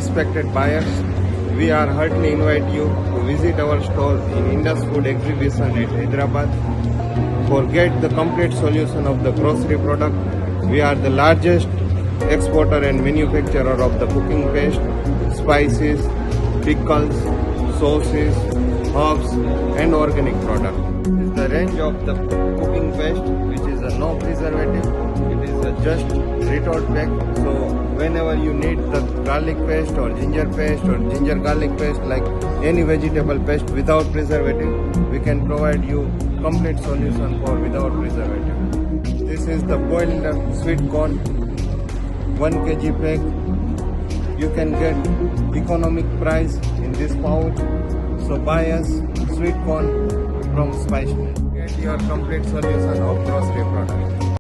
respected buyers, we are heartily invite you to visit our store in Indus Food Exhibition at Hyderabad. For get the complete solution of the grocery product, we are the largest exporter and manufacturer of the cooking paste, spices, pickles, sauces, herbs and organic product. This is the range of the cooking paste which is a no preservative. It is a just retort pack. So whenever you need the garlic paste or ginger garlic paste, like any vegetable paste without preservative, we can provide you complete solution for without preservative. This is the boiled sweet corn 1 kg pack. You can get economic price in this pouch. So buy us sweet corn from Spice. Get your complete solution of grocery product.